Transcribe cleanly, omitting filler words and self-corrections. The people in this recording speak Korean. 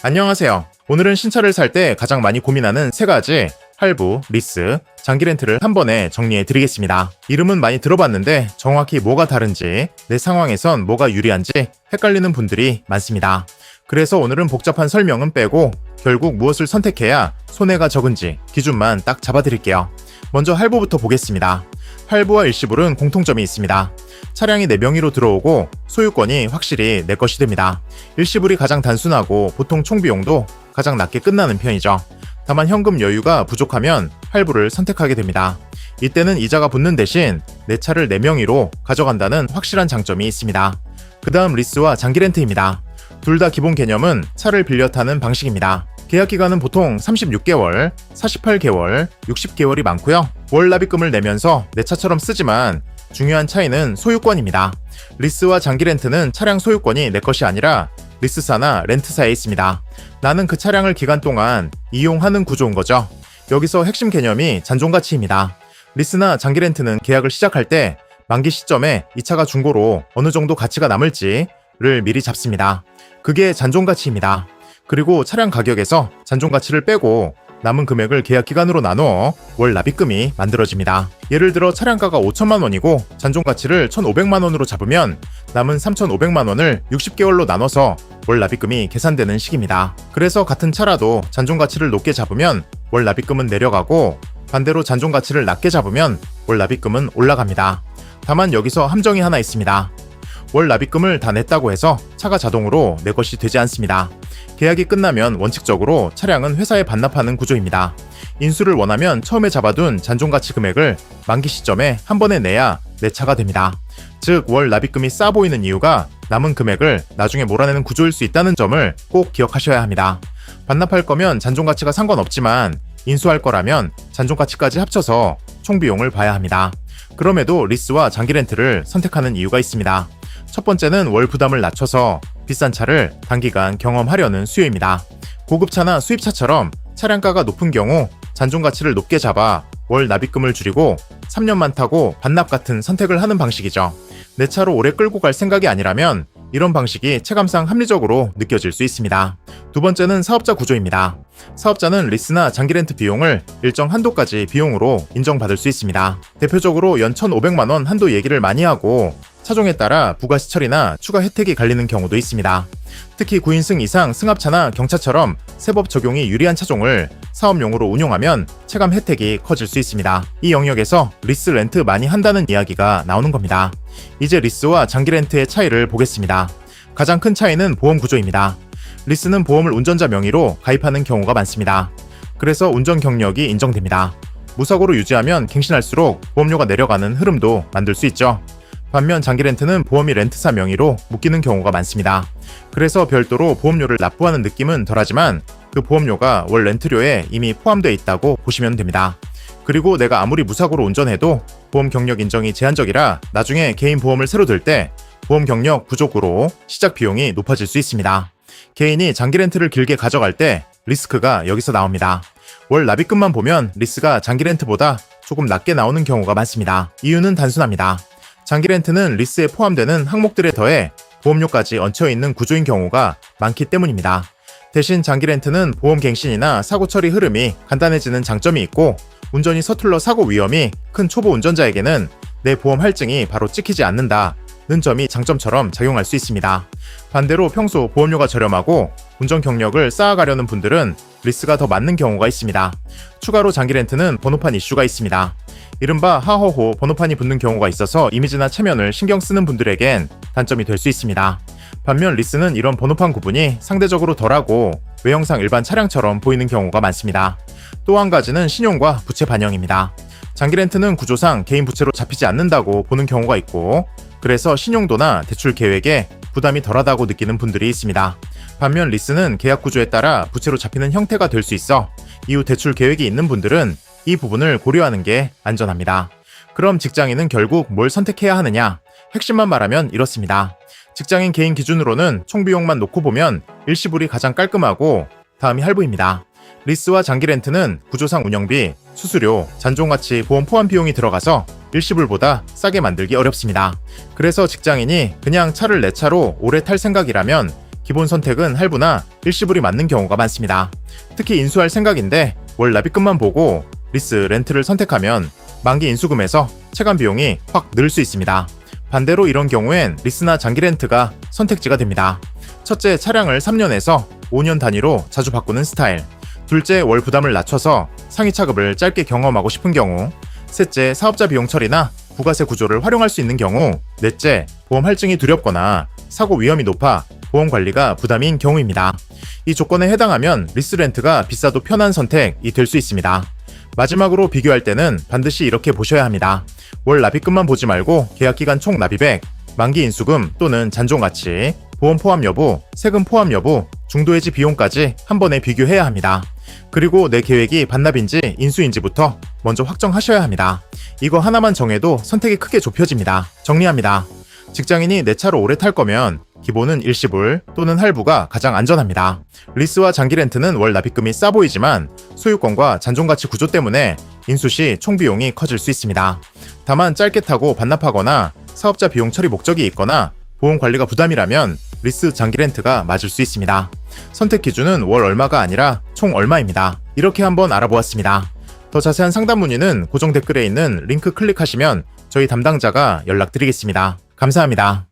안녕하세요. 오늘은 신차를 살 때 가장 많이 고민하는 세 가지 할부, 리스, 장기 렌트를 한 번에 정리해 드리겠습니다. 이름은 많이 들어봤는데 정확히 뭐가 다른지, 내 상황에선 뭐가 유리한지 헷갈리는 분들이 많습니다. 그래서 오늘은 복잡한 설명은 빼고 결국 무엇을 선택해야 손해가 적은지 기준만 딱 잡아드릴게요. 먼저 할부부터 보겠습니다. 할부와 일시불은 공통점이 있습니다. 차량이 내 명의로 들어오고 소유권이 확실히 내 것이 됩니다. 일시불이 가장 단순하고 보통 총비용도 가장 낮게 끝나는 편이죠. 다만 현금 여유가 부족하면 할부를 선택하게 됩니다. 이때는 이자가 붙는 대신 내 차를 내 명의로 가져간다는 확실한 장점이 있습니다. 그 다음 리스와 장기 렌트입니다. 둘 다 기본 개념은 차를 빌려 타는 방식입니다. 계약기간은 보통 36개월, 48개월, 60개월이 많고요. 월 납입금을 내면서 내 차처럼 쓰지만 중요한 차이는 소유권입니다. 리스와 장기 렌트는 차량 소유권이 내 것이 아니라 리스사나 렌트사에 있습니다. 나는 그 차량을 기간 동안 이용하는 구조인 거죠. 여기서 핵심 개념이 잔존가치입니다. 리스나 장기 렌트는 계약을 시작할 때 만기 시점에 이 차가 중고로 어느 정도 가치가 남을지를 미리 잡습니다. 그게 잔존가치입니다. 그리고 차량 가격에서 잔존가치를 빼고 남은 금액을 계약 기간으로 나누어 월 납입금이 만들어집니다. 예를 들어 차량가가 5천만 원이고 잔존가치를 1,500만 원으로 잡으면 남은 3,500만 원을 60개월로 나눠서 월 납입금이 계산되는 식입니다. 그래서 같은 차라도 잔존가치를 높게 잡으면 월 납입금은 내려가고 반대로 잔존가치를 낮게 잡으면 월 납입금은 올라갑니다. 다만 여기서 함정이 하나 있습니다. 월 납입금을 다 냈다고 해서 차가 자동으로 내 것이 되지 않습니다. 계약이 끝나면 원칙적으로 차량은 회사에 반납하는 구조입니다. 인수를 원하면 처음에 잡아둔 잔존가치 금액을 만기 시점에 한 번에 내야 내 차가 됩니다. 즉 월 납입금이 싸 보이는 이유가 남은 금액을 나중에 몰아내는 구조일 수 있다는 점을 꼭 기억하셔야 합니다. 반납할 거면 잔존가치가 상관없지만 인수할 거라면 잔존가치까지 합쳐서 총비용을 봐야 합니다. 그럼에도 리스와 장기 렌트를 선택하는 이유가 있습니다. 첫 번째는 월 부담을 낮춰서 비싼 차를 단기간 경험하려는 수요입니다. 고급차나 수입차처럼 차량가가 높은 경우 잔존가치를 높게 잡아 월 납입금을 줄이고 3년만 타고 반납 같은 선택을 하는 방식이죠. 내 차로 오래 끌고 갈 생각이 아니라면 이런 방식이 체감상 합리적으로 느껴질 수 있습니다. 두 번째는 사업자 구조입니다. 사업자는 리스나 장기 렌트 비용을 일정 한도까지 비용으로 인정받을 수 있습니다. 대표적으로 연 1,500만 원 한도 얘기를 많이 하고 차종에 따라 부가시설이나 추가 혜택이 갈리는 경우도 있습니다. 특히 9인승 이상 승합차나 경차처럼 세법 적용이 유리한 차종을 사업용으로 운용하면 체감 혜택이 커질 수 있습니다. 이 영역에서 리스 렌트 많이 한다는 이야기가 나오는 겁니다. 이제 리스와 장기 렌트의 차이를 보겠습니다. 가장 큰 차이는 보험 구조입니다. 리스는 보험을 운전자 명의로 가입하는 경우가 많습니다. 그래서 운전 경력이 인정됩니다. 무사고로 유지하면 갱신할수록 보험료가 내려가는 흐름도 만들 수 있죠. 반면 장기 렌트는 보험이 렌트사 명의로 묶이는 경우가 많습니다. 그래서 별도로 보험료를 납부하는 느낌은 덜하지만 그 보험료가 월 렌트료에 이미 포함되어 있다고 보시면 됩니다. 그리고 내가 아무리 무사고로 운전해도 보험 경력 인정이 제한적이라 나중에 개인 보험을 새로 들 때 보험 경력 부족으로 시작 비용이 높아질 수 있습니다. 개인이 장기 렌트를 길게 가져갈 때 리스크가 여기서 나옵니다. 월 납입금만 보면 리스가 장기 렌트보다 조금 낮게 나오는 경우가 많습니다. 이유는 단순합니다. 장기 렌트는 리스에 포함되는 항목들에 더해 보험료까지 얹혀있는 구조인 경우가 많기 때문입니다. 대신 장기 렌트는 보험 갱신이나 사고 처리 흐름이 간단해지는 장점이 있고 운전이 서툴러 사고 위험이 큰 초보 운전자에게는 내 보험 할증이 바로 찍히지 않는다는 점이 장점처럼 작용할 수 있습니다. 반대로 평소 보험료가 저렴하고 운전 경력을 쌓아가려는 분들은 리스가 더 맞는 경우가 있습니다. 추가로 장기 렌트는 번호판 이슈가 있습니다. 이른바 하허호 번호판이 붙는 경우가 있어서 이미지나 체면을 신경 쓰는 분들에겐 단점이 될 수 있습니다. 반면 리스는 이런 번호판 구분이 상대적으로 덜하고 외형상 일반 차량처럼 보이는 경우가 많습니다. 또 한 가지는 신용과 부채 반영입니다. 장기 렌트는 구조상 개인 부채로 잡히지 않는다고 보는 경우가 있고 그래서 신용도나 대출 계획에 부담이 덜하다고 느끼는 분들이 있습니다. 반면 리스는 계약 구조에 따라 부채로 잡히는 형태가 될 수 있어 이후 대출 계획이 있는 분들은 이 부분을 고려하는 게 안전합니다. 그럼 직장인은 결국 뭘 선택해야 하느냐? 핵심만 말하면 이렇습니다. 직장인 개인 기준으로는 총비용만 놓고 보면 일시불이 가장 깔끔하고 다음이 할부입니다. 리스와 장기 렌트는 구조상 운영비, 수수료, 잔존가치, 보험 포함 비용이 들어가서 일시불보다 싸게 만들기 어렵습니다. 그래서 직장인이 그냥 차를 내 차로 오래 탈 생각이라면 기본 선택은 할부나 일시불이 맞는 경우가 많습니다. 특히 인수할 생각인데 월 납입금만 보고 리스, 렌트를 선택하면 만기 인수금에서 체감 비용이 확 늘 수 있습니다. 반대로 이런 경우엔 리스나 장기 렌트가 선택지가 됩니다. 첫째, 차량을 3년에서 5년 단위로 자주 바꾸는 스타일. 둘째, 월 부담을 낮춰서 상위 차급을 짧게 경험하고 싶은 경우. 셋째, 사업자 비용 처리나 부가세 구조를 활용할 수 있는 경우. 넷째, 보험 할증이 두렵거나 사고 위험이 높아 보험 관리가 부담인 경우입니다. 이 조건에 해당하면 리스 렌트가 비싸도 편한 선택이 될 수 있습니다. 마지막으로 비교할 때는 반드시 이렇게 보셔야 합니다. 월 납입금만 보지 말고 계약기간 총 납입액, 만기 인수금 또는 잔존가치, 보험 포함 여부, 세금 포함 여부, 중도해지 비용까지 한 번에 비교해야 합니다. 그리고 내 계획이 반납인지 인수인지부터 먼저 확정하셔야 합니다. 이거 하나만 정해도 선택이 크게 좁혀집니다. 정리합니다. 직장인이 내 차로 오래 탈 거면 기본은 일시불 또는 할부가 가장 안전합니다. 리스와 장기 렌트는 월 납입금이 싸 보이지만 소유권과 잔존가치 구조 때문에 인수 시 총비용이 커질 수 있습니다. 다만 짧게 타고 반납하거나 사업자 비용 처리 목적이 있거나 보험 관리가 부담이라면 리스, 장기 렌트가 맞을 수 있습니다. 선택 기준은 월 얼마가 아니라 총 얼마입니다. 이렇게 한번 알아보았습니다. 더 자세한 상담 문의는 고정 댓글에 있는 링크 클릭하시면 저희 담당자가 연락드리겠습니다. 감사합니다.